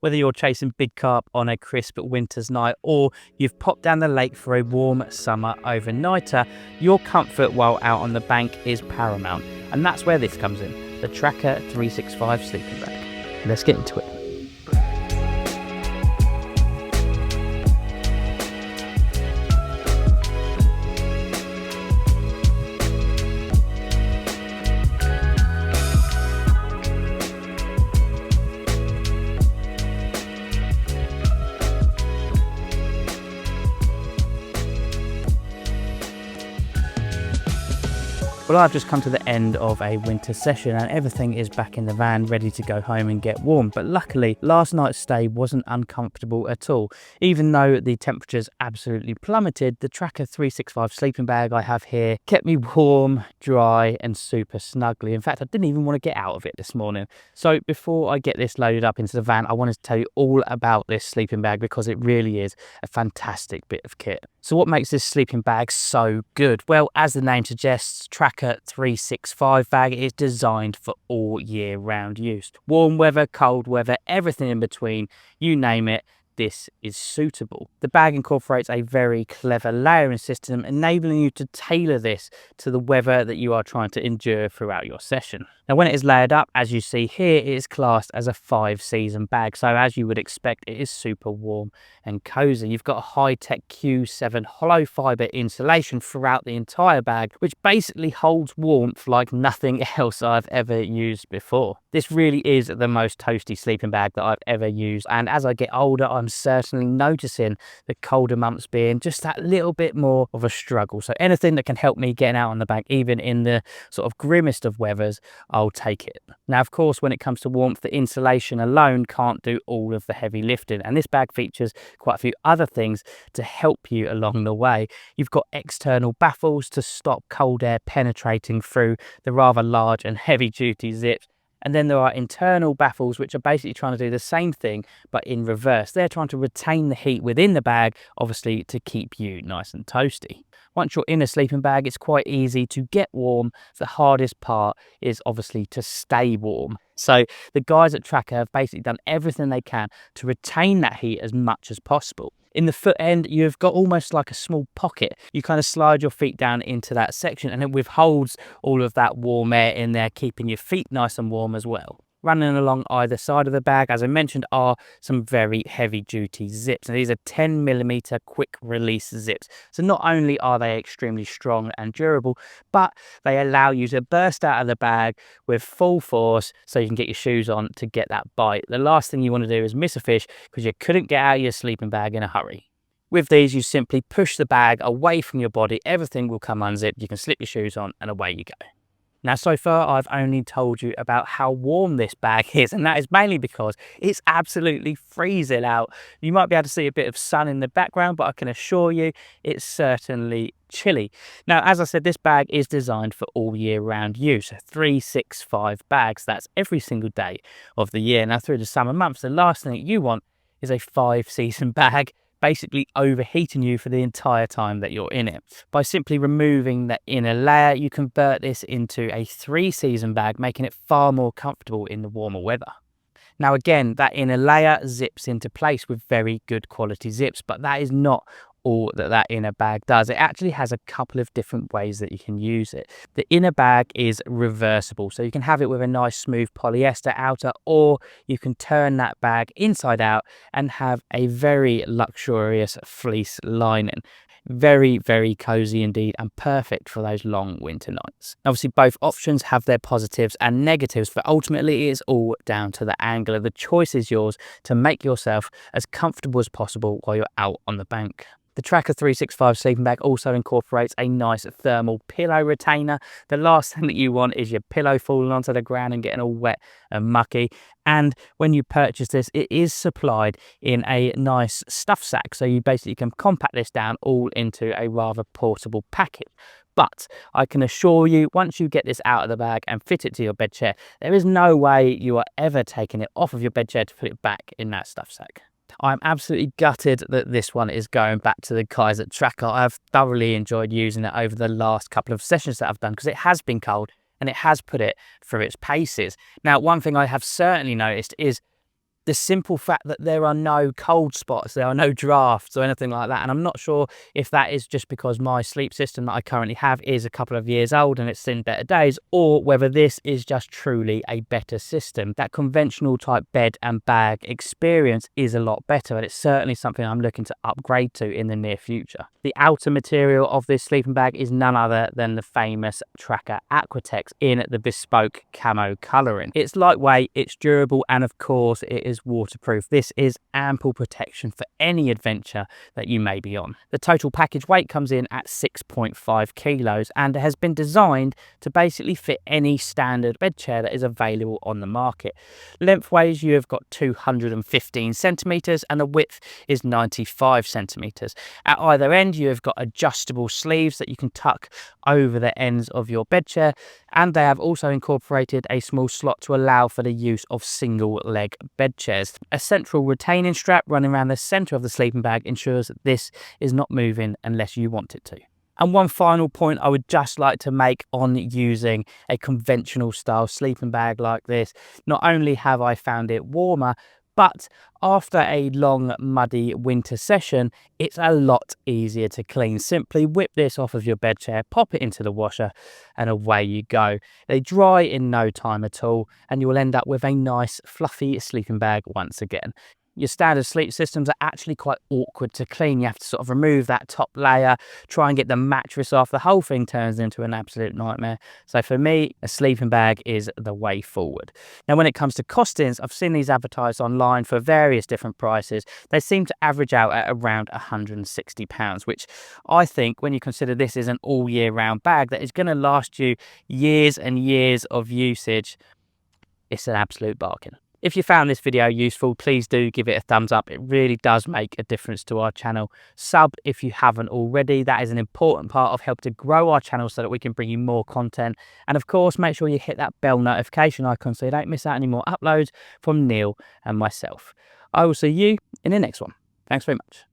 Whether you're chasing big carp on a crisp winter's night or you've popped down the lake for a warm summer overnighter, your comfort while out on the bank is paramount. And that's where this comes in, the Trakker 365 sleeping bag. Let's get into it. Well, I've just come to the end of a winter session and everything is back in the van ready to go home and get warm. But luckily, last night's stay wasn't uncomfortable at all. Even though the temperatures absolutely plummeted, the Trakker 365 sleeping bag I have here kept me warm, dry and super snugly. In fact, I didn't even want to get out of it this morning. So before I get this loaded up into the van, I wanted to tell you all about this sleeping bag because it really is a fantastic bit of kit. So what makes this sleeping bag so good? Well, as the name suggests, Trakker 365 bag is designed for all year round use. Warm weather, cold weather, everything in between, you name it, this is suitable. The bag incorporates a very clever layering system, enabling you to tailor this to the weather that you are trying to endure throughout your session. Now, when it is layered up, as you see here, it is classed as a 5-season bag. So as you would expect, it is super warm and cozy. You've got a high-tech Q7 hollow fiber insulation throughout the entire bag, which basically holds warmth like nothing else I've ever used before. This really is the most toasty sleeping bag that I've ever used. And as I get older, I'm certainly noticing the colder months being just that little bit more of a struggle. So anything that can help me getting out on the bank, even in the sort of grimmest of weathers, I'll take it. Now, of course, when it comes to warmth, the insulation alone can't do all of the heavy lifting. And this bag features quite a few other things to help you along the way. You've got external baffles to stop cold air penetrating through the rather large and heavy duty zips. And then there are internal baffles, which are basically trying to do the same thing, but in reverse. They're trying to retain the heat within the bag, obviously to keep you nice and toasty. Once you're in a sleeping bag, it's quite easy to get warm. The hardest part is obviously to stay warm. So the guys at Trakker have basically done everything they can to retain that heat as much as possible. In the foot end, you've got almost like a small pocket. You kind of slide your feet down into that section and it withholds all of that warm air in there, keeping your feet nice and warm as well. Running along either side of the bag, as I mentioned, are some very heavy duty zips. And these are 10mm quick release zips. So not only are they extremely strong and durable, but they allow you to burst out of the bag with full force so you can get your shoes on to get that bite. The last thing you want to do is miss a fish because you couldn't get out of your sleeping bag in a hurry. With these, you simply push the bag away from your body. Everything will come unzipped. You can slip your shoes on and away you go. Now, so far, I've only told you about how warm this bag is, and that is mainly because it's absolutely freezing out. You might be able to see a bit of sun in the background, but I can assure you it's certainly chilly. Now, as I said, this bag is designed for all year round use. 365 bags, that's every single day of the year. Now, through the summer months, the last thing that you want is a 5-season bag basically overheating you for the entire time that you're in it. By simply removing the inner layer, you convert this into a 3-season bag, making it far more comfortable in the warmer weather. Now again, that inner layer zips into place with very good quality zips, but that is not all that inner bag does. It actually has a couple of different ways that you can use it. The inner bag is reversible, so you can have it with a nice smooth polyester outer, or you can turn that bag inside out and have a very luxurious fleece lining. Very, very cozy indeed, and perfect for those long winter nights. Obviously, both options have their positives and negatives, but ultimately it is all down to the angler. The choice is yours to make yourself as comfortable as possible while you're out on the bank. The Trakker 365 sleeping bag also incorporates a nice thermal pillow retainer. The last thing that you want is your pillow falling onto the ground and getting all wet and mucky. And when you purchase this, it is supplied in a nice stuff sack. So you basically can compact this down all into a rather portable packet. But I can assure you, once you get this out of the bag and fit it to your bed chair, there is no way you are ever taking it off of your bed chair to put it back in that stuff sack. I'm absolutely gutted that this one is going back to the guys at Trakker. I've thoroughly enjoyed using it over the last couple of sessions that I've done because it has been cold and it has put it through its paces. Now, one thing I have certainly noticed is the simple fact that there are no cold spots, there are no drafts or anything like that. And I'm not sure if that is just because my sleep system that I currently have is a couple of years old and it's seen better days, or whether this is just truly a better system. That conventional type bed and bag experience is a lot better, and it's certainly something I'm looking to upgrade to in the near future. The outer material of this sleeping bag is none other than the famous Trakker Aquatexx in the bespoke camo colouring. It's lightweight, it's durable, and of course it is waterproof. This is ample protection for any adventure that you may be on. The total package weight comes in at 6.5 kilos and has been designed to basically fit any standard bed chair that is available on the market. Lengthways, you have got 215 centimeters and the width is 95 centimeters. At either end, you have got adjustable sleeves that you can tuck over the ends of your bed chair, and they have also incorporated a small slot to allow for the use of single leg bed chairs. A central retaining strap running around the center of the sleeping bag ensures that this is not moving unless you want it to. And one final point I would just like to make on using a conventional style sleeping bag like this. Not only have I found it warmer, but after a long muddy winter session, it's a lot easier to clean. Simply whip this off of your bed chair, pop it into the washer, and away you go. They dry in no time at all, and you will end up with a nice fluffy sleeping bag once again. Your standard sleep systems are actually quite awkward to clean. You have to sort of remove that top layer, try and get the mattress off. The whole thing turns into an absolute nightmare. So for me, a sleeping bag is the way forward. Now, when it comes to costings, I've seen these advertised online for various different prices. They seem to average out at around £160, which I think, when you consider this is an all year round bag that is going to last you years and years of usage, it's an absolute bargain. If you found this video useful, please do give it a thumbs up. It really does make a difference to our channel. Sub if you haven't already. That is an important part of helping to grow our channel so that we can bring you more content. And of course, make sure you hit that bell notification icon so you don't miss out any more uploads from Neil and myself. I will see you in the next one. Thanks very much.